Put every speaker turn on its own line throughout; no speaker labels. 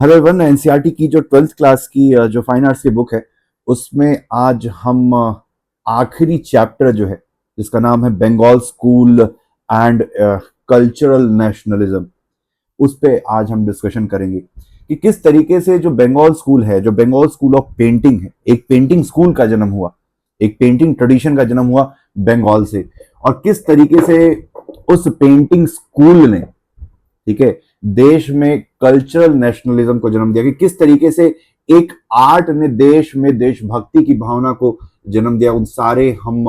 Hello everyone, NCERT की जो 12th class की जो फाइन आर्ट्स की बुक है उसमें आज हम आखिरी चैप्टर जो है जिसका नाम है Bengal school and cultural nationalism, उस पे आज हम डिस्कशन करेंगे कि किस तरीके से जो बंगाल स्कूल है, जो बंगाल स्कूल ऑफ पेंटिंग है, एक पेंटिंग स्कूल का जन्म हुआ, एक पेंटिंग ट्रेडिशन का जन्म हुआ बंगाल से। और किस तरीके से उस पेंटिंग स्कूल ने, ठीक है, देश में कल्चरल नेशनलिज्म को जन्म दिया कि किस तरीके से एक आर्ट ने देश में देशभक्ति की भावना को जन्म दिया। उन सारे हम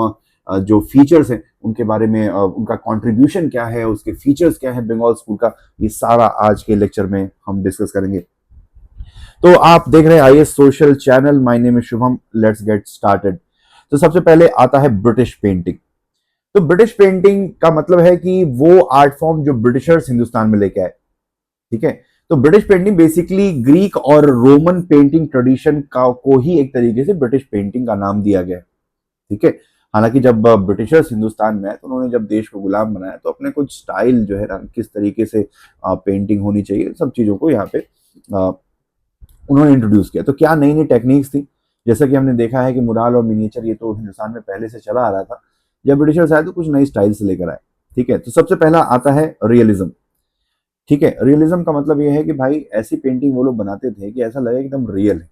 जो फीचर्स हैं उनके बारे में, उनका कंट्रीब्यूशन क्या है, उसके फीचर्स क्या है बंगाल स्कूल का, ये सारा आज के लेक्चर में हम डिस्कस करेंगे। तो आप देख रहे हैं IAS social channel, my name is Shubham, let's get started. तो सबसे पहले आता है ब्रिटिश पेंटिंग। तो ब्रिटिश पेंटिंग का मतलब है कि वो आर्ट फॉर्म जो ब्रिटिशर्स हिंदुस्तान में लेके आए, ठीक है। तो ब्रिटिश पेंटिंग बेसिकली ग्रीक और रोमन पेंटिंग ट्रेडिशन का को ही एक तरीके से ब्रिटिश पेंटिंग का नाम दिया गया, ठीक है। हालांकि जब ब्रिटिशर्स हिंदुस्तान में आए तो उन्होंने जब देश को गुलाम बनाया तो अपने कुछ स्टाइल जो है ना, किस तरीके से पेंटिंग होनी चाहिए, सब चीजों को यहाँ पे उन्होंने इंट्रोड्यूस किया। तो क्या नई नई टेक्निक्स थी, जैसा कि हमने देखा है कि मुराल और मिनिएचर ये तो हिंदुस्तान में पहले से चला आ रहा था। जब ब्रिटिशर्स आए तो कुछ नई स्टाइल से लेकर आए, ठीक है। तो सबसे पहला आता है रियलिज्म, ठीक है। रियलिज्म का मतलब ये है कि भाई ऐसी पेंटिंग वो लोग बनाते थे कि ऐसा लगे एकदम रियल है,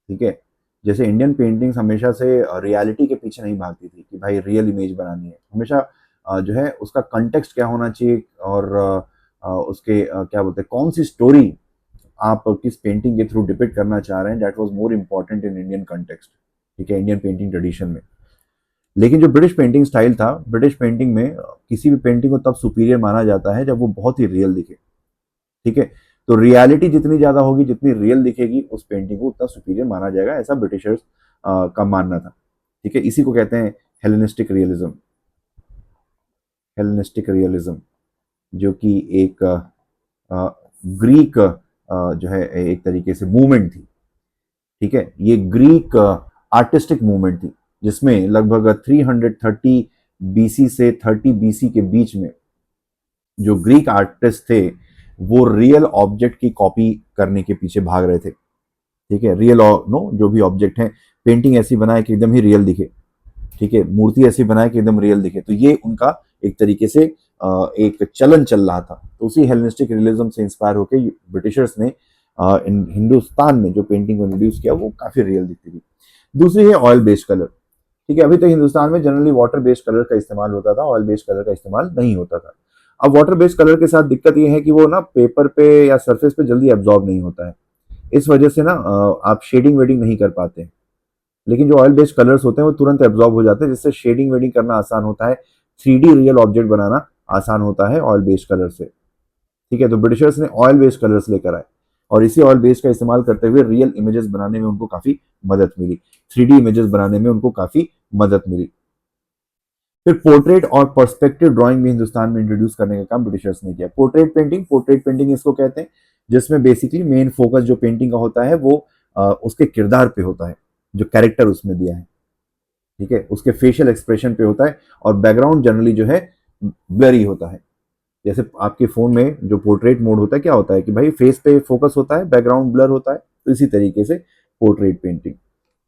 ठीक है। जैसे इंडियन पेंटिंग्स हमेशा से रियलिटी के पीछे नहीं भागती थी कि भाई रियल इमेज बनानी है, हमेशा जो है उसका कंटेक्स्ट क्या होना चाहिए और उसके क्या बोलते हैं, कौन सी स्टोरी आप किस पेंटिंग के थ्रू डिपिक्ट करना चाह रहे हैं, that was more important in Indian context, ठीक है, इंडियन पेंटिंग ट्रेडिशन में। लेकिन जो ब्रिटिश पेंटिंग स्टाइल था, ब्रिटिश पेंटिंग में किसी भी पेंटिंग को तब सुपीरियर माना जाता है जब वो बहुत ही रियल दिखे, ठीक है। तो रियलिटी जितनी ज्यादा होगी, जितनी रियल दिखेगी, उस पेंटिंग को उतना सुपीरियर माना जाएगा, ऐसा ब्रिटिशर्स का मानना था, ठीक है। इसी को कहते हैं हेलेनिस्टिक रियलिज्म। हेलेनिस्टिक रियलिज्म जो कि एक ग्रीक जो है एक तरीके से मूवमेंट थी, ठीक है। ये ग्रीक आर्टिस्टिक मूवमेंट थी जिसमें लगभग 330 बीसी से 30 बीसी के बीच में जो ग्रीक आर्टिस्ट थे वो रियल ऑब्जेक्ट की कॉपी करने के पीछे भाग रहे थे, ठीक है। रियल और नो जो भी ऑब्जेक्ट है, पेंटिंग ऐसी बनाए कि एकदम ही रियल दिखे, ठीक है, मूर्ति ऐसी बनाए कि एकदम रियल दिखे। तो ये उनका एक तरीके से एक चलन चल रहा था। तो उसी हेलेनिस्टिक रियलिज्म से इंस्पायर होकर ब्रिटिशर्स ने हिंदुस्तान में जो पेंटिंग को इंट्रोड्यूस किया वो काफी रियल दिखती थी। दूसरी है ऑयल बेस्ड कलर, ठीक है। अभी तो हिंदुस्तान में जनरली वाटर बेस्ड कलर का इस्तेमाल होता था, ऑयल बेस्ड कलर का इस्तेमाल नहीं होता था। अब वाटर बेस्ड कलर के साथ दिक्कत ये है कि वो ना पेपर पे या सरफेस पे जल्दी एब्जॉर्ब नहीं होता है, इस वजह से ना आप शेडिंग वेडिंग नहीं कर पाते। लेकिन जो ऑयल बेस्ड कलर्स होते हैं वो तुरंत एब्जॉर्ब हो जाते हैं, जिससे शेडिंग वेडिंग करना आसान होता है, 3D रियल ऑब्जेक्ट बनाना आसान होता है ऑयल बेस्ड कलर से, ठीक है। तो ब्रिटिशर्स ने ऑयल बेस्ड कलर्स लेकर आए और इसी ऑयल बेस्ड का इस्तेमाल करते हुए रियल इमेजेस बनाने में उनको काफी मदद मिली, 3D इमेजेस बनाने में उनको काफी मदद मिली। फिर पोर्ट्रेट और पर्सपेक्टिव ड्राइंग भी हिंदुस्तान में इंट्रोड्यूस करने का काम ब्रिटिशर्स ने किया। पोर्ट्रेट पेंटिंग इसको कहते हैं, जिसमें बेसिकली मेन फोकस जो पेंटिंग का होता है वो उसके किरदार पे होता है, जो कैरेक्टर उसमें दिया है, ठीक है, उसके फेशियल एक्सप्रेशन पे होता है और बैकग्राउंड जनरली जो है ब्लरी होता है। जैसे आपके फोन में जो पोर्ट्रेट मोड होता है, क्या होता है कि भाई फेस पे फोकस होता है, बैकग्राउंड ब्लर होता है, तो इसी तरीके से पोर्ट्रेट पेंटिंग,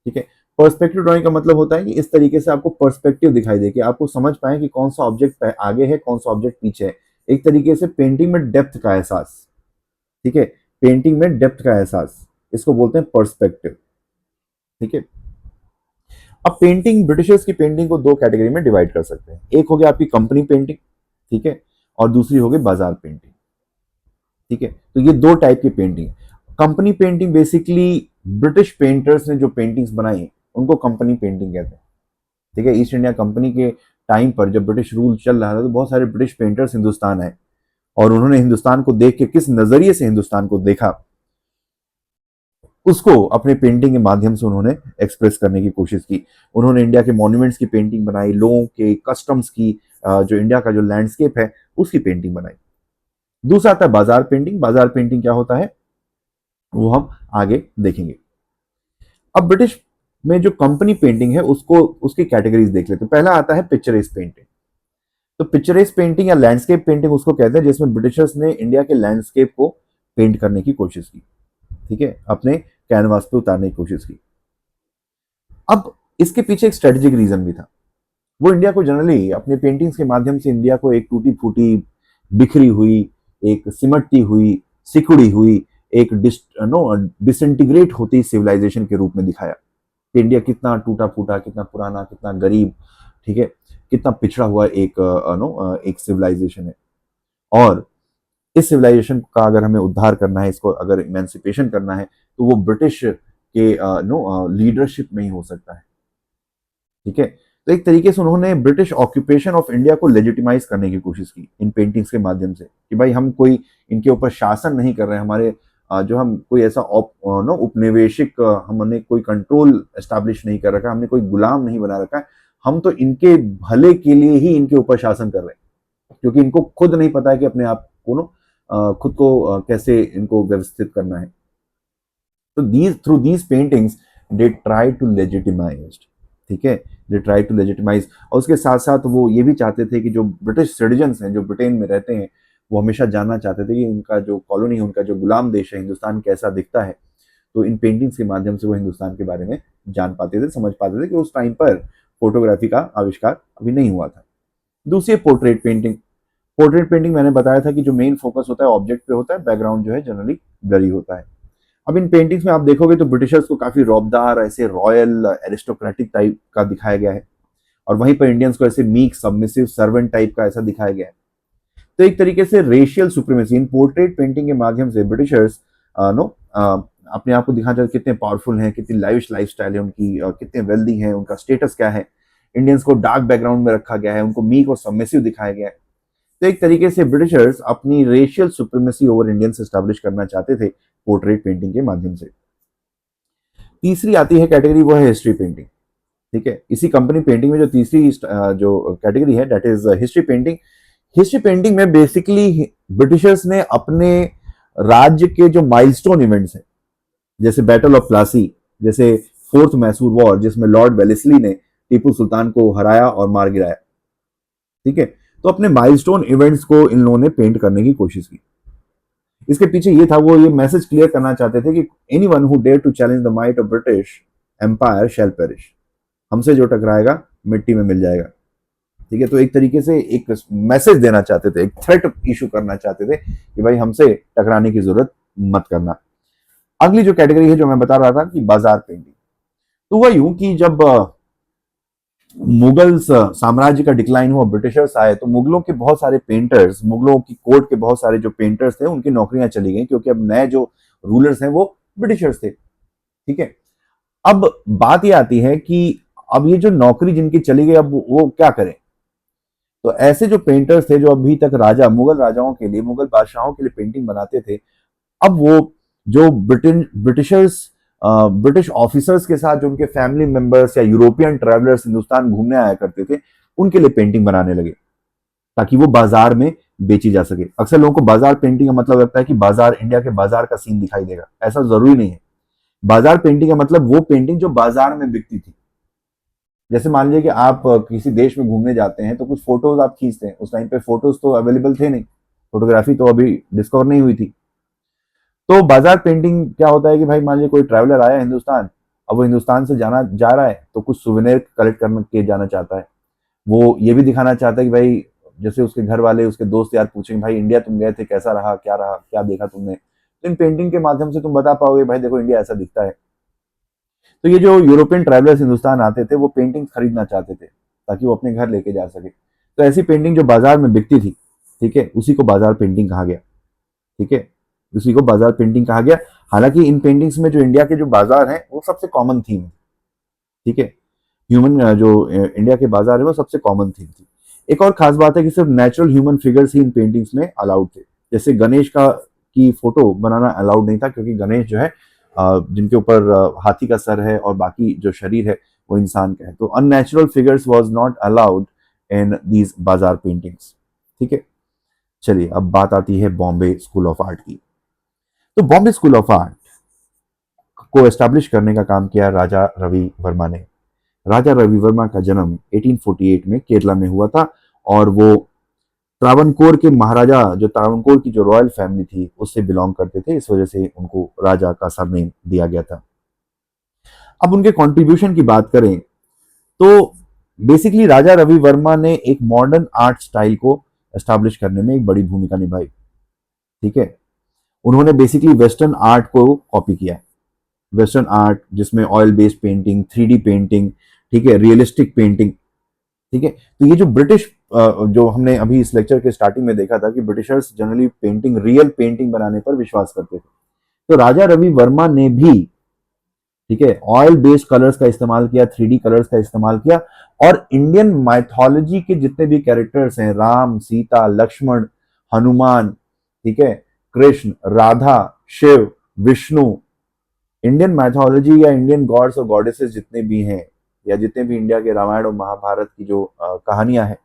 ठीक है। पर्सपेक्टिव ड्राइंग का मतलब होता है कि इस तरीके से आपको पर्सपेक्टिव दिखाई दे कि आपको समझ पाए कि कौन सा ऑब्जेक्ट आगे है, कौन सा ऑब्जेक्ट पीछे है, एक तरीके से पेंटिंग में डेप्थ का एहसास, ठीक है, पेंटिंग में डेप्थ का एहसास, इसको बोलते हैं पर्सपेक्टिव, ठीक है। अब पेंटिंग, ब्रिटिशर्स की पेंटिंग को दो कैटेगरी में डिवाइड कर सकते हैं। एक हो गया आपकी कंपनी पेंटिंग, ठीक है, और दूसरी हो गई बाजार पेंटिंग, ठीक है। तो ये दो टाइप की painting. Company painting basically British painters ने जो पेंटिंग्स बनाई उनको कंपनी पेंटिंग कहते हैं, ठीक है। ईस्ट इंडिया कंपनी के टाइम पर जब ब्रिटिश रूल चल रहा था तो बहुत सारे ब्रिटिश पेंटर्स हिंदुस्तान आए और उन्होंने हिंदुस्तान को देख के, किस नजरिए से हिंदुस्तान को देखा, उसको अपने पेंटिंग के माध्यम से उन्होंने एक्सप्रेस करने की कोशिश की। उन्होंने इंडिया के मॉन्यूमेंट्स की पेंटिंग बनाई, लोगों के कस्टम्स की, जो इंडिया का जो लैंडस्केप है उसकी पेंटिंग बनाई। दूसरा आता है बाजार पेंटिंग। बाजार पेंटिंग क्या होता है वो हम आगे देखेंगे। अब ब्रिटिश में जो कंपनी पेंटिंग है उसको, उसकी कैटेगरीज देख लेते हैं। पहला आता है पिक्चरेस्क पेंटिंग। तो पिक्चरेस्क पेंटिंग या लैंडस्केप पेंटिंग उसको कहते हैं जिसमें ब्रिटिशर्स ने इंडिया के लैंडस्केप को पेंट करने की कोशिश की, ठीक है, अपने कैनवास पे उतारने की कोशिश की। अब इसके पीछे एक स्ट्रेटेजिक रीजन भी था। वो इंडिया को जनरली अपने पेंटिंग्स के माध्यम से इंडिया को एक टूटी फूटी, बिखरी हुई, एक सिमटती हुई, सिकुड़ी हुई, एक डिसइंटीग्रेट होती सिविलाइजेशन के रूप में दिखाया कि इंडिया कितना टूटा फूटा, कितना पुराना, कितना गरीब, ठीक है, कितना पिछड़ा हुआ एक सिविलाइजेशन है। और इस सिविलाइजेशन का अगर हमें उद्धार करना है, इसको अगर इमेंसिपेशन करना है, तो वो ब्रिटिश के लीडरशिप में ही हो सकता है। ठीक है, तो एक तरीके से उन्होंने ब्रिटिश ऑक्यूपेशन ऑफ इंडिया को लेजिटिमाइज करने की कोशिश की इन पेंटिंग्स के माध्यम से कि भाई हम कोई इनके ऊपर शासन नहीं कर रहे हैं, हमारे जो हम कोई ऐसा उपनिवेशिक हमने कोई कंट्रोल एस्टैब्लिश नहीं कर रखा, हमने कोई गुलाम नहीं बना रखा है, हम तो इनके भले के लिए ही इनके ऊपर शासन कर रहे हैं, क्योंकि इनको खुद नहीं पता है कि अपने आप को खुद को कैसे इनको व्यवस्थित करना है। तो through these paintings they try to legitimise, ठीक है, दे ट्राई टू लेजिटिमाइज। और उसके साथ साथ वो ये भी चाहते थे कि जो ब्रिटिश सिटीजन्स हैं, जो ब्रिटेन में रहते हैं, वो हमेशा जानना चाहते थे कि उनका जो कॉलोनी है, उनका जो गुलाम देश है हिंदुस्तान, कैसा दिखता है। तो इन पेंटिंग्स के माध्यम से वो हिंदुस्तान के बारे में जान पाते थे, समझ पाते थे कि उस टाइम पर फोटोग्राफी का आविष्कार अभी नहीं हुआ था। दूसरी पोर्ट्रेट पेंटिंग। पोर्ट्रेट पेंटिंग मैंने बताया था कि जो मेन फोकस होता है ऑब्जेक्ट पे होता है, बैकग्राउंड जो है जनरली ब्लरी होता है। अब इन पेंटिंग्स में आप देखोगे तो ब्रिटिशर्स को काफी रौबदार, ऐसे रॉयल एरिस्टोक्रेटिक टाइप का दिखाया गया है, और वहीं पर इंडियंस को ऐसे मीक सबमिसिव सर्वेंट टाइप का ऐसा दिखाया गया है। तो एक तरीके से रेशियल सुप्रीमेसी इन पोर्ट्रेट पेंटिंग के माध्यम से ब्रिटिशर्स अपने आप को दिखाना चाहते कितने पावरफुल हैं, कितनी लाइविश लाइफस्टाइल है उनकी, कितने वेल्दी हैं, उनका स्टेटस क्या है। इंडियंस को डार्क बैकग्राउंड में रखा गया है, उनको मीक और सबमिसिव दिखाया गया है। तो एक तरीके से ब्रिटिशर्स अपनी racial supremacy over Indians establish करना चाहते थे पोर्ट्रेट पेंटिंग के माध्यम से। तीसरी आती है कैटेगरी, वो है हिस्ट्री पेंटिंग। ठीक है, इसी कंपनी पेंटिंग में जो तीसरी जो कैटेगरी है, that is history painting. History painting में बेसिकली ब्रिटिशर्स ने अपने राज्य के जो माइलस्टोन इवेंट्स हैं, जैसे बैटल ऑफ प्लासी, जैसे फोर्थ मैसूर वॉर जिसमें लॉर्ड वेलेस्ली ने टीपू सुल्तान को हराया और मार गिराया, ठीक है, तो अपने माइलस्टोन इवेंट्स को इन लोगों ने पेंट करने की कोशिश की। इसके पीछे ये था, वो ये मैसेज क्लियर करना चाहते थे कि anyone who dare to challenge the might of British empire shall perish, हमसे जो टकराएगा मिट्टी में मिल जाएगा। ठीक है, तो एक तरीके से एक मैसेज देना चाहते थे, एक थ्रेट इशू करना चाहते थे कि भाई हमसे टकराने की जरूरत मत करना। अगली जो कैटेगरी है जो मैं बता रहा था कि बाजार पेंटिंग, तो वह यूं कि जब मुगल साम्राज्य का डिक्लाइन हुआ, ब्रिटिशर्स आए, तो मुगलों के बहुत सारे पेंटर्स, मुगलों की कोर्ट के बहुत सारे जो पेंटर्स थे, उनकी नौकरियां चली गई, क्योंकि अब नए जो रूलर्स हैं वो ब्रिटिशर्स थे। ठीक है, अब बात यह आती है कि अब ये जो नौकरी जिनकी चली गई, अब वो क्या करें। तो ऐसे जो पेंटर्स थे जो अभी तक राजा, मुगल राजाओं के लिए, मुगल बादशाहों के लिए पेंटिंग बनाते थे, अब वो जो ब्रिटिश ऑफिसर्स के साथ जो उनके फैमिली मेंबर्स या यूरोपियन ट्रैवलर्स हिंदुस्तान घूमने आया करते थे, उनके लिए पेंटिंग बनाने लगे ताकि वो बाजार में बेची जा सके। अक्सर लोगों को बाजार पेंटिंग का मतलब लगता है कि बाजार, इंडिया के बाजार का सीन दिखाई देगा, ऐसा जरूरी नहीं है। बाजार पेंटिंग का मतलब वो पेंटिंग जो बाजार में बिकती थी। जैसे मान लीजिए कि आप किसी देश में घूमने जाते हैं, तो कुछ फोटोज आप खींचते हैं, उस टाइम पे फोटोज तो अवेलेबल थे नहीं, फोटोग्राफी तो अभी डिस्कवर नहीं हुई थी। तो बाजार पेंटिंग क्या होता है कि भाई मान लीजिए कोई ट्रैवलर आया हिंदुस्तान, अब वो हिंदुस्तान से जाना जा रहा है, तो कुछ सुवेनियर कलेक्ट करके जाना चाहता है। वो ये भी दिखाना चाहता है कि भाई, जैसे उसके घर वाले, उसके दोस्त यार पूछेंगे, भाई इंडिया तुम गए थे, कैसा रहा, क्या देखा तुमने। तो इन पेंटिंग के माध्यम से तुम बता पाओगे भाई देखो इंडिया ऐसा दिखता है। तो ये जो यूरोपियन ट्रैवलर्स हिंदुस्तान आते थे, वो पेंटिंग खरीदना चाहते थे ताकि वो अपने घर लेके जा सके। तो ऐसी पेंटिंग जो बाजार में बिकती थी, ठीक है, उसी को बाजार पेंटिंग कहा गया। ठीक है, उसी को बाजार पेंटिंग कहा गया। हालांकि इन पेंटिंग्स में जो इंडिया के जो बाजार हैं वो सबसे कॉमन थीम है। ठीक है, जो इंडिया के बाजार है वो सबसे कॉमन थीम थी। एक और खास बात है कि सिर्फ नेचुरल ह्यूमन फिगर्स ही इन पेंटिंग्स में अलाउड थे। जैसे गणेश का की फोटो बनाना अलाउड नहीं था, क्योंकि गणेश जो है जिनके ऊपर हाथी का सर है और बाकी जो शरीर है वो इंसान का है, तो unnatural figures was not allowed in these बाजार पेंटिंग्स। ठीक है, चलिए अब बात आती है बॉम्बे स्कूल ऑफ आर्ट की। तो बॉम्बे स्कूल ऑफ आर्ट को एस्टैब्लिश करने का काम किया राजा रवि वर्मा ने। राजा रवि वर्मा का जन्म 1848 में केरला में हुआ था, और वो त्रावणकोर के महाराजा, जो त्रावणकोर की जो रॉयल फैमिली थी उससे बिलोंग करते थे, इस वजह से उनको राजा का सरनेम दिया गया था। अब उनके कंट्रीब्यूशन की बात करें तो बेसिकली राजा रवि वर्मा ने एक मॉडर्न आर्ट स्टाइल को एस्टैब्लिश करने में एक बड़ी भूमिका निभाई। ठीक है, उन्होंने बेसिकली वेस्टर्न आर्ट को कॉपी किया। वेस्टर्न आर्ट जिसमें oil based painting, 3D painting, ठीक है, रियलिस्टिक पेंटिंग। ठीक है, तो ये जो ब्रिटिश, जो हमने अभी इस लेक्चर के स्टार्टिंग में देखा था कि Britishers generally painting, real painting बनाने पर विश्वास करते थे, तो राजा रवि वर्मा ने भी, ठीक है, ऑयल बेस्ड कलर्स का इस्तेमाल किया, 3D कलर्स का इस्तेमाल किया, और इंडियन माइथोलॉजी के जितने भी कैरेक्टर्स हैं, राम, सीता, लक्ष्मण, हनुमान, ठीक है, कृष्ण, राधा, शिव, विष्णु, इंडियन माइथोलॉजी या इंडियन गॉड्स और गॉडेसेस जितने भी हैं, या जितने भी इंडिया के रामायण और महाभारत की जो कहानियां हैं,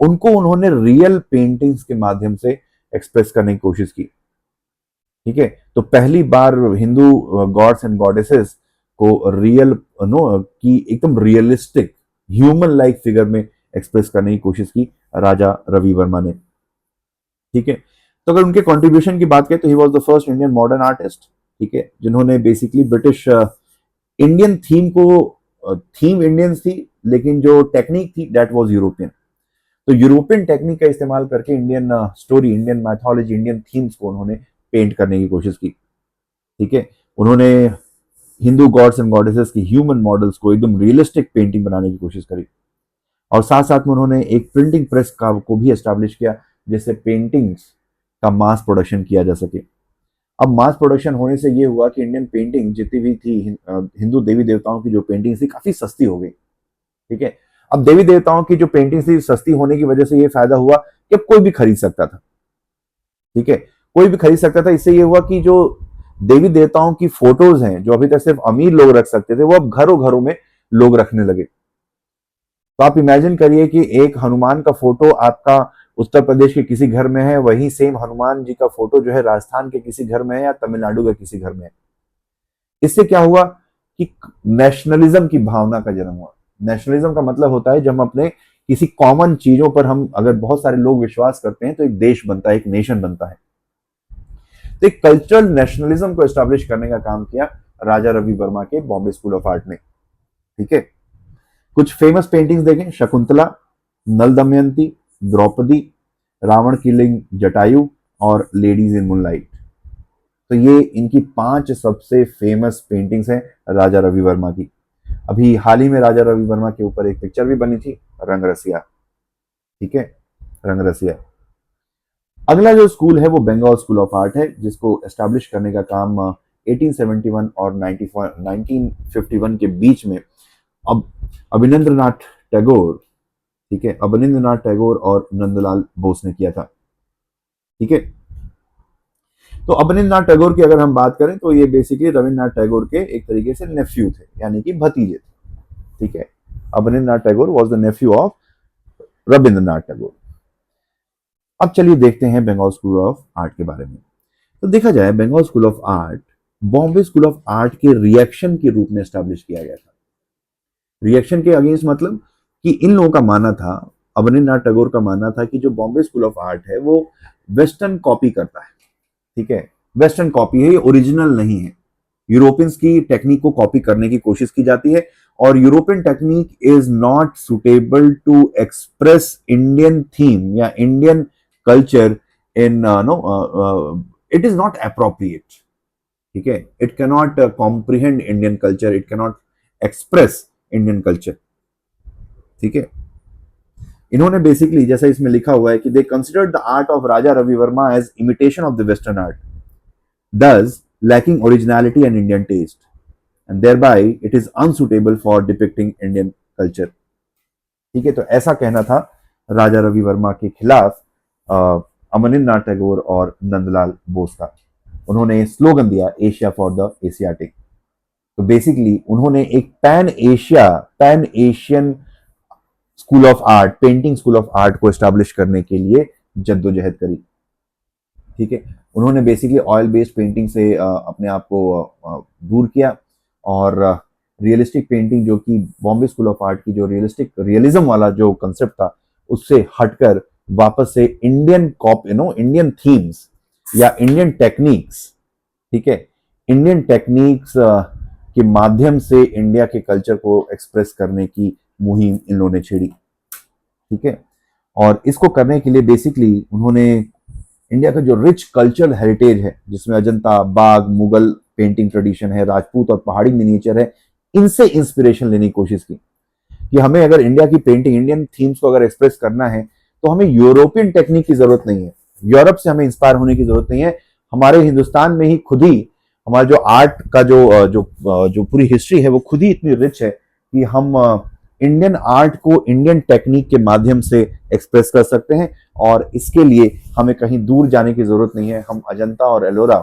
उनको उन्होंने रियल पेंटिंग्स के माध्यम से एक्सप्रेस करने की कोशिश की। ठीक है, तो पहली बार हिंदू गॉड्स एंड गॉडेसेस को रियल, नो, की एकदम रियलिस्टिक ह्यूमन लाइक फिगर में एक्सप्रेस करने की कोशिश की राजा रवि वर्मा ने। ठीक है, तो अगर उनके कंट्रीब्यूशन की बात करें तो he was the first Indian modern artist, ठीक है, जिन्होंने बेसिकली ब्रिटिश इंडियन थीम को, थीम इंडियंस थी लेकिन जो टेक्निक थी दैट वाज यूरोपियन, तो यूरोपियन टेक्निक का इस्तेमाल करके Indian story, Indian mythology, Indian themes को उन्होंने पेंट करने की कोशिश की। ठीक है, उन्होंने हिंदू गॉड्स एंड गॉडेसेस की ह्यूमन मॉडल्स को एकदम रियलिस्टिक पेंटिंग बनाने की कोशिश करी, और साथ साथ में उन्होंने एक प्रिंटिंग प्रेस का को भी एस्टैब्लिश किया जिससे पेंटिंग्स का मास प्रोडक्शन किया जा सके। अब मास प्रोडक्शन होने से ये हुआ कि इंडियन पेंटिंग जितनी भी थी, हिंदू देवी देवताओं की जो पेंटिंग थी काफी सस्ती हो गई। ठीक है, अब देवी देवताओं की जो पेंटिंग थी सस्ती होने की वजह से ये फायदा हुआ कि अब कोई भी खरीद सकता था। ठीक है, कोई भी खरीद सकता था, इससे ये हुआ कि जो देवी देवताओं की फोटोज हैं जो अभी तक सिर्फ अमीर लोग रख सकते थे, वो अब घरों घरों में लोग रखने लगे। तो आप इमेजिन करिए कि एक हनुमान का फोटो आपका उत्तर प्रदेश के किसी घर में है, वही सेम हनुमान जी का फोटो जो है राजस्थान के किसी घर में है या तमिलनाडु के किसी घर में है। इससे क्या हुआ कि नेशनलिज्म की भावना का जन्म हुआ। नेशनलिज्म का मतलब होता है जब हम अपने किसी कॉमन चीजों पर, हम अगर बहुत सारे लोग विश्वास करते हैं तो एक देश बनता है, एक नेशन बनता है। तो एक कल्चरल नेशनलिज्म को एस्टैब्लिश करने का काम किया राजा रवि वर्मा के बॉम्बे स्कूल ऑफ आर्ट ने। ठीक है, कुछ फेमस पेंटिंग्स देखें, शकुंतला, नल दमयंती, द्रौपदी, रावण किलिंग जटायु, और लेडीज इन मूनलाइट। तो ये इनकी 5 सबसे फेमस पेंटिंग्स हैं राजा रवि वर्मा की। अभी हाल ही में राजा रवि वर्मा के ऊपर एक पिक्चर भी बनी थी, रंग रसिया। ठीक है, रंग रसिया। अगला जो स्कूल है वो बंगाल स्कूल ऑफ आर्ट है, जिसको एस्टैब्लिश करने का काम 1871 और 1951 के बीच में अब अभिनंद्रनाथ टैगोर, ठीक है, अवनींद्रनाथ टैगोर और नंदलाल बोस ने किया था। ठीक है, तो अवनींद्रनाथ टैगोर की अगर हम बात करें तो ये बेसिकली रविन्द्रनाथ टैगोर के एक तरीके से नेफ्यू थे, यानी कि भतीजे थे। ठीक है, Abanindranath Tagore was the Neiphiu of Rabindranath Tagore. अब चलिए देखते हैं बंगाल स्कूल ऑफ आर्ट के बारे में। तो देखा जाए Bengal school of art Bombay school of art के रिएक्शन के रूप में एस्टैब्लिश किया गया था। रिएक्शन के अगेंस्ट मतलब कि इन लोगों का मानना था, अवनींद्रनाथ टैगोर का मानना था कि जो बॉम्बे स्कूल ऑफ आर्ट है वो वेस्टर्न कॉपी करता है। ठीक है, वेस्टर्न कॉपी है, ये ओरिजिनल नहीं है। यूरोपियंस की टेक्निक को कॉपी करने की कोशिश की जाती है, और European technique is not suitable to express Indian theme या Indian culture in, no, it is not appropriate. ठीक है, it cannot comprehend Indian culture, it cannot express Indian culture. ठीक है, इन्होंने बेसिकली जैसा इसमें लिखा हुआ है कि they considered the art of Raja Ravi Varma as imitation of the western art, thus lacking originality and Indian taste, and thereby it is unsuitable for depicting Indian culture. ठीक है, तो ऐसा कहना था राजा रवि वर्मा के खिलाफ अवनींद्रनाथ टैगोर और नंदलाल बोस का। उन्होंने स्लोगन दिया, एशिया फॉर द एशियाटिक। तो बेसिकली उन्होंने एक pan Asian school of art, painting school of art को एस्टैब्लिश करने के लिए जद्दोजहद करी। ठीक है, उन्होंने बेसिकली ऑयल बेस्ड पेंटिंग से अपने आप को दूर किया, और रियलिस्टिक पेंटिंग जो कि बॉम्बे स्कूल ऑफ आर्ट की जो रियलिज्म वाला जो कंसेप्ट था उससे हटकर वापस से इंडियन इंडियन थीम्स या इंडियन टेक्निक्स, ठीक है, इंडियन टेक्निक्स के माध्यम से इंडिया के कल्चर को एक्सप्रेस करने की मुहिम इन लोगों ने छेड़ी, ठीक है। और इसको करने के लिए बेसिकली उन्होंने इंडिया का जो रिच कल्चरल हेरिटेज है, जिसमें अजंता, बाग, मुगल पेंटिंग ट्रेडिशन है, राजपूत और पहाड़ी मिनिएचर है, इनसे इंस्पिरेशन लेने की कोशिश की कि हमें अगर इंडिया की पेंटिंग, इंडियन थीम्स को अगर एक्सप्रेस करना है तो हमें यूरोपियन टेक्निक की जरूरत नहीं है, यूरोप से हमें इंस्पायर होने की जरूरत नहीं है। हमारे हिंदुस्तान में ही खुद ही हमारा जो आर्ट का जो पूरी हिस्ट्री है वो खुद ही इतनी रिच है कि हम इंडियन आर्ट को इंडियन टेक्निक के माध्यम से एक्सप्रेस कर सकते हैं। और इसके लिए हमें कहीं दूर जाने की जरूरत नहीं है। हम अजंता और एलोरा,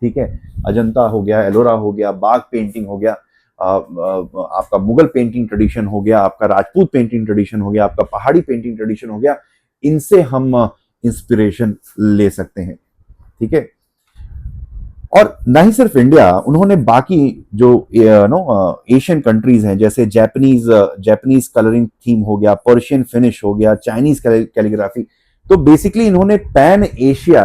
ठीक है, अजंता हो गया, एलोरा हो गया, बाग पेंटिंग हो गया, आपका मुगल पेंटिंग ट्रेडिशन हो गया, आपका राजपूत पेंटिंग ट्रेडिशन हो गया, आपका पहाड़ी पेंटिंग ट्रेडिशन हो गया, इनसे हम इंस्पिरेशन ले सकते हैं, ठीक है। और ना ही सिर्फ इंडिया, उन्होंने बाकी जो एशियन कंट्रीज हैं, जैसे जापानीज कलरिंग थीम हो गया, पर्शियन फिनिश हो गया, चाइनीज कैलीग्राफी, तो बेसिकली इन्होंने pan Asia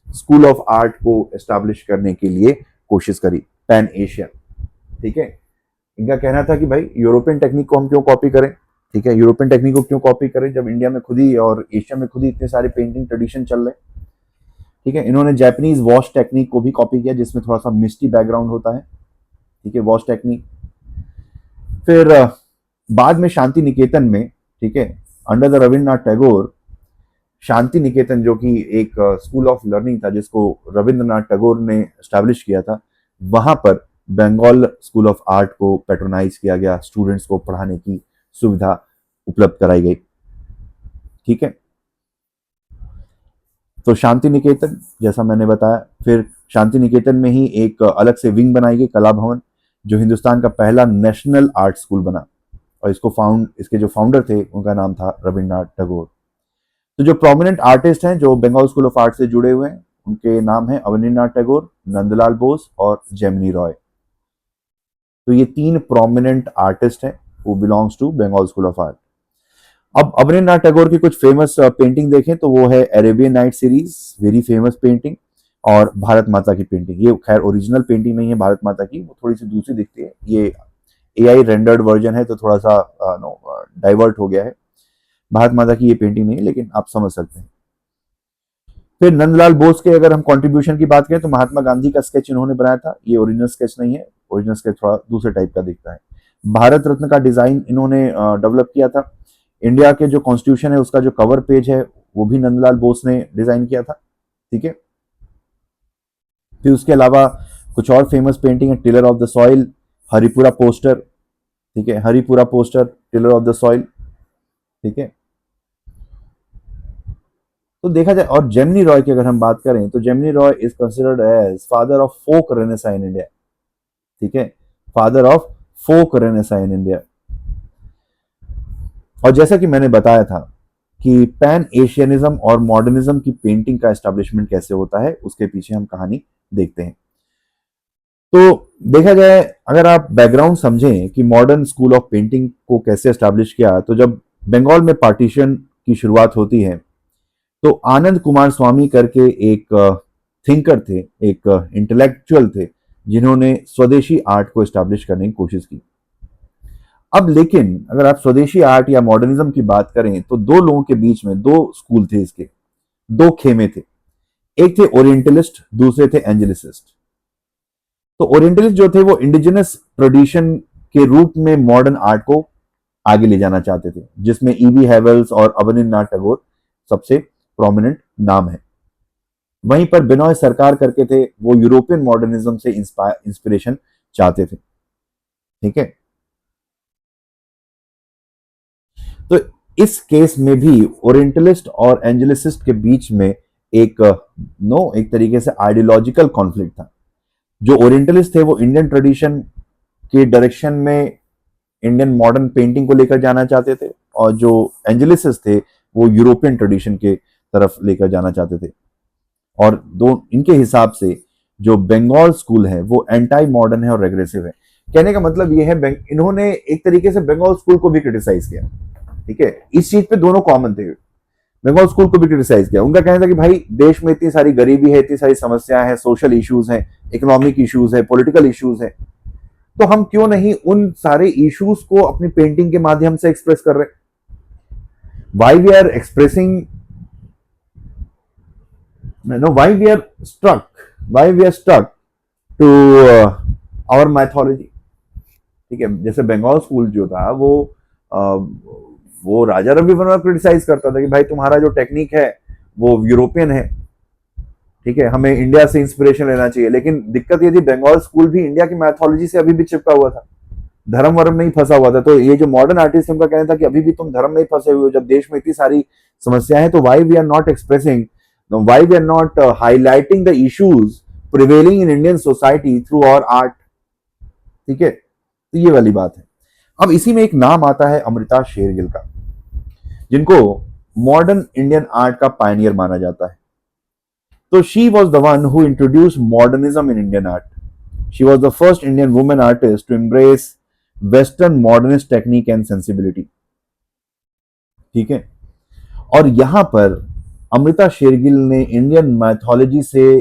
school of art को एस्टैब्लिश करने के लिए कोशिश करी, पैन एशिया, ठीक है। इनका कहना था कि भाई यूरोपियन टेक्निक को हम क्यों कॉपी करें, ठीक है, यूरोपियन टेक्निक को क्यों कॉपी करें जब इंडिया में खुद ही और एशिया में खुद ही इतने सारे पेंटिंग ट्रेडिशन चल रहे, ठीक है। इन्होंने जापानीज वॉश टेक्निक को भी कॉपी किया, जिसमें थोड़ा सा मिस्टी बैकग्राउंड होता है, ठीक है, वॉश टेक्निक। फिर बाद में शांति निकेतन में, ठीक है, अंडर द रविन्द्रनाथ टैगोर, शांति निकेतन जो कि एक स्कूल ऑफ लर्निंग था जिसको रविंद्रनाथ टैगोर ने स्टैब्लिश किया था, वहां पर बंगाल स्कूल ऑफ आर्ट को पैट्रोनाइज किया गया, स्टूडेंट्स को पढ़ाने की सुविधा उपलब्ध कराई गई, ठीक है। तो शांति निकेतन, जैसा मैंने बताया, फिर शांति निकेतन में ही एक अलग से विंग बनाई गई, कला भवन, जो हिंदुस्तान का पहला नेशनल आर्ट स्कूल बना, और इसके जो फाउंडर थे उनका नाम था रविन्द्रनाथ टैगोर। तो जो प्रोमिनेंट आर्टिस्ट हैं जो बंगाल स्कूल ऑफ आर्ट से जुड़े हुए हैं, उनके नाम हैं अवनीन्द्रनाथ टैगोर, नंदलाल बोस और जेमिनी रॉय। तो ये 3 प्रोमिनेंट आर्टिस्ट हैं who belongs to Bengal school of art. अब अवनीन्द्रनाथ टैगोर की कुछ फेमस पेंटिंग देखें तो वो है Arabian night series, very famous painting, और भारत माता की पेंटिंग। ये खैर ओरिजिनल पेंटिंग नहीं है भारत माता की, वो थोड़ी सी दूसरी दिखती है, ये एआई रेंडर्ड वर्जन है तो थोड़ा सा डाइवर्ट हो गया है। भारत माता की ये पेंटिंग नहीं है, लेकिन आप समझ सकते हैं। फिर नंदलाल बोस के अगर हम कंट्रीब्यूशन की बात करें तो महात्मा गांधी का स्केच इन्होंने बनाया था, ये ओरिजिनल स्केच नहीं है, ओरिजिनल स्केच थोड़ा दूसरे टाइप का दिखता है। भारत रत्न का डिजाइन इन्होंने डेवलप किया था। इंडिया के जो कॉन्स्टिट्यूशन है उसका जो कवर पेज है वो भी नंदलाल बोस ने डिजाइन किया था, ठीक है। फिर उसके अलावा कुछ और फेमस पेंटिंग है, tiller of the soil, Haripura poster, ठीक है, Haripura poster, tiller of the soil, ठीक है। तो देखा जाए, और जेमिनी रॉय की अगर हम बात करें तो Jamini Roy is considered as father of folk renaissance in India, ठीक है, father of folk renaissance in India. और जैसा कि मैंने बताया था कि पैन एशियनिज्म और मॉडर्निज्म की पेंटिंग का एस्टेब्लिशमेंट कैसे होता है, उसके पीछे हम कहानी देखते हैं। तो देखा जाए, अगर आप बैकग्राउंड समझें कि मॉडर्न स्कूल ऑफ पेंटिंग को कैसे एस्टेब्लिश किया, तो जब बंगाल में पार्टीशन की शुरुआत होती है तो आनंद कुमार स्वामी करके एक थिंकर थे, एक इंटेलेक्चुअल थे, जिन्होंने स्वदेशी आर्ट को एस्टैब्लिश करने की कोशिश की। अब लेकिन अगर आप स्वदेशी आर्ट या मॉडर्निज्म की बात करें तो दो लोगों के बीच में 2 स्कूल थे, इसके 2 खेमे थे। एक थे ओरिएंटलिस्ट, दूसरे थे एंजेलिसिस्ट। तो ओरिएंटलिस्ट जो थे वो इंडिजिनस ट्रेडिशन के रूप में मॉडर्न आर्ट को आगे ले जाना चाहते थे, जिसमें ईबी हेवल्स और अवनीन्द्रनाथ टैगोर सबसे प्रोमिनेंट नाम है। वहीं पर बिनॉय सरकार करके थे, वो यूरोपियन मॉडर्निज्म से इंस्पिरेशन चाहते थे, ठीक है। तो इस केस में भी ओरिएंटलिस्ट और एंजेलिसिस्ट के बीच में एक तरीके से आइडियोलॉजिकल कॉन्फ्लिक्ट था। जो ओरिएंटलिस्ट थे वो इंडियन ट्रेडिशन के डायरेक्शन में इंडियन मॉडर्न पेंटिंग को लेकर जाना चाहते थे, और जो एंजेलिसिस्ट थे वो यूरोपियन ट्रेडिशन के तरफ लेकर जाना चाहते थे। और इनके हिसाब से जो बंगाल स्कूल है वो एंटी मॉडर्न है और रेग्रेसिव है। कहने का मतलब ये है, इन्होंने एक तरीके से बंगाल स्कूल को भी क्रिटिसाइज किया, ठीक है। इस चीज पे दोनों कॉमन थे। बंगाल स्कूल को भी क्रिटिसाइज किया। उनका कहना था कि भाई देश में इतनी सारी गरीबी है, इतनी सारी समस्या है, सोशल इश्यूज हैं, इकोनॉमिक इश्यूज है, पॉलिटिकल इश्यूज है, तो हम क्यों नहीं उन सारे इश्यूज को अपनी पेंटिंग के माध्यम से एक्सप्रेस कर रहे? Why we are expressing, no why we are struck, why we are struck to our mythology. ठीक है, जैसे बंगाल स्कूल जो था वो राजा रवि वर्मा क्रिटिसाइज करता था कि भाई तुम्हारा जो टेक्निक है वो यूरोपियन है, ठीक है, हमें इंडिया से इंस्पिरेशन लेना चाहिए। लेकिन दिक्कत ये थी, बंगाल स्कूल भी इंडिया की मैथोलॉजी से अभी भी चिपका हुआ था, धर्म वर्म में ही फंसा हुआ था। तो ये जो मॉडर्न आर्टिस्ट उनका कहना था कि अभी भी तुम धर्म में ही फंसे हुए हो, जब देश में इतनी सारी समस्याएं हैं, तो why we are not expressing, why we are not highlighting the issues prevailing in Indian society through our art. ठीक है, तो ये वाली बात है। अब इसी में एक नाम आता है अमृता शेरगिल का, जिनको मॉडर्न इंडियन आर्ट का पायनियर माना जाता है। तो she was the one who introduce modernism in Indian art. She was the first Indian women artist to embrace western modernist technique and sensibility. ठीक है, और यहां पर अमृता शेरगिल ने इंडियन मैथोलॉजी से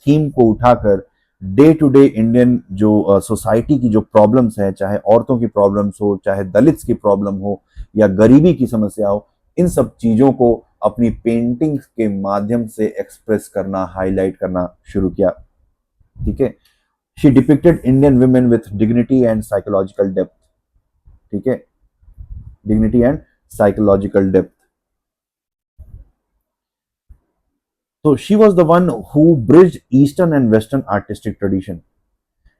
थीम को उठाकर डे टू डे इंडियन जो सोसाइटी की जो प्रॉब्लम्स है, चाहे औरतों की प्रॉब्लम्स हो, चाहे दलित्स की प्रॉब्लम हो, या गरीबी की समस्या हो, इन सब चीजों को अपनी पेंटिंग्स के माध्यम से एक्सप्रेस करना, हाईलाइट करना शुरू किया। ठीक है, she depicted Indian women with dignity and psychological depth. ठीक है, डिग्निटी एंड साइकोलॉजिकल डेप्थ। तो she was the one who bridge eastern and western artistic tradition,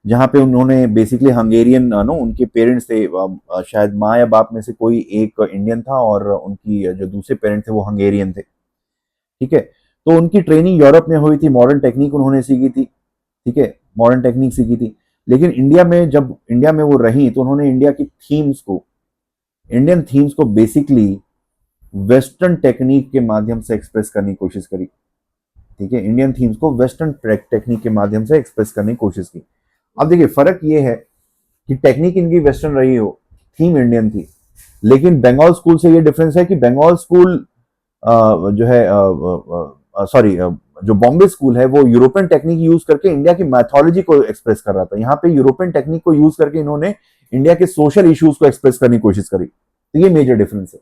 जहां पे उन्होंने बेसिकली हंगेरियन, नो उनके पेरेंट्स थे, शायद माँ या बाप में से कोई एक इंडियन था और उनकी जो दूसरे पेरेंट थे वो हंगेरियन थे। ठीक है, तो उनकी ट्रेनिंग यूरोप में हुई थी, मॉडर्न टेक्निक उन्होंने सीखी थी। ठीक है, मॉडर्न टेक्निक सीखी थी, लेकिन इंडिया में जब इंडिया में वो रही तो उन्होंने इंडिया की थीम्स को, इंडियन थीम्स को बेसिकली वेस्टर्न टेक्निक के माध्यम से एक्सप्रेस करने की कोशिश करी। ठीक है, इंडियन थीम्स को वेस्टर्न टेक्निक के माध्यम से एक्सप्रेस करने की कोशिश की। अब देखिए फर्क ये है कि टेक्निक इनकी वेस्टर्न रही हो, थीम इंडियन थी। लेकिन बंगाल स्कूल से ये डिफरेंस है कि बंगाल स्कूल जो है, सॉरी, जो बॉम्बे स्कूल है वो यूरोपियन टेक्निक यूज करके इंडिया की मैथोलॉजी को एक्सप्रेस कर रहा था। यहाँ पे यूरोपियन टेक्निक को यूज करके इन्होंने इंडिया के सोशल इश्यूज को एक्सप्रेस करने की कोशिश करी। तो ये मेजर डिफरेंस है।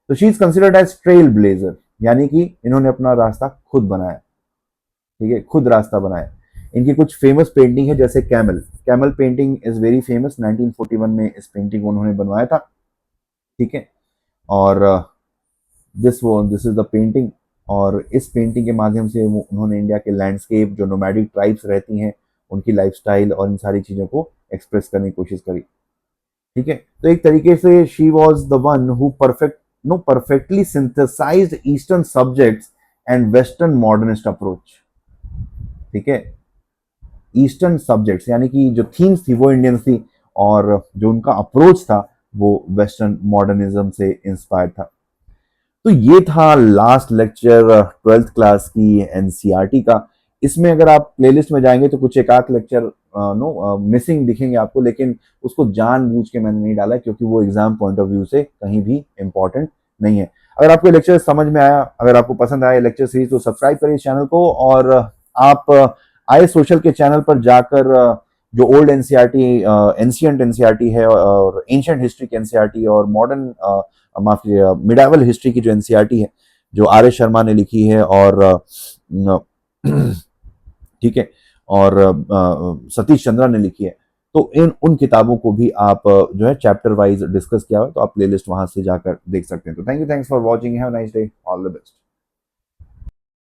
तो she is considered as trail blazer, यानी कि इन्होंने अपना रास्ता खुद बनाया। ठीक है, खुद रास्ता बनाया। इनकी कुछ फेमस पेंटिंग है, जैसे camel, camel painting is very famous. 1941 में इस पेंटिंग को उन्होंने बनवाया था। ठीक है, और दिस इज द पेंटिंग। और इस पेंटिंग के माध्यम से उन्होंने इंडिया के लैंडस्केप, जो नोमैडिक ट्राइब्स रहती हैं, उनकी लाइफस्टाइल और इन सारी चीज़ों को एक्सप्रेस करने की कोशिश करी। ठीक है, तो एक तरीके से she was the one who perfectly synthesized eastern subjects and western modernist approach. ठीक है, ईस्टर्न सब्जेक्ट्स यानी कि जो थीम्स थी वो इंडियन थी, और जो उनका अप्रोच था वो वेस्टर्न मॉडर्निज्म से इंस्पायर्ड था। तो ये था लास्ट लेक्चर 12th क्लास की एनसीईआरटी का। इसमें अगर आप प्लेलिस्ट में जाएंगे तो कुछ एक आध लेक्चर मिसिंग दिखेंगे आपको, लेकिन उसको जानबूझ के मैंने नहीं डाला क्योंकि वो एग्जाम पॉइंट ऑफ व्यू से कहीं भी इंपॉर्टेंट नहीं है। अगर आपको लेक्चर समझ में आया, अगर आपको पसंद आया लेक्चर सीरीज, तो सब्सक्राइब करिए इस चैनल को। और आप आई सोशल के चैनल पर जाकर जो ओल्ड एनसीईआरटी, एंशिएंट एनसीईआरटी है, और एंशिएंट हिस्ट्री की एनसीईआरटी और मॉडर्न, माफ कीजिएगा, मिडाइवल हिस्ट्री की जो एनसीईआरटी है, जो आर एस शर्मा ने लिखी है, और ठीक है, और सतीश चंद्रा ने लिखी है, तो इन उन किताबों को भी आप जो है चैप्टर वाइज डिस्कस किया हो, तो आप प्लेलिस्ट वहां से जाकर देख सकते हैं। तो thanks for watching, have a nice day, all the best.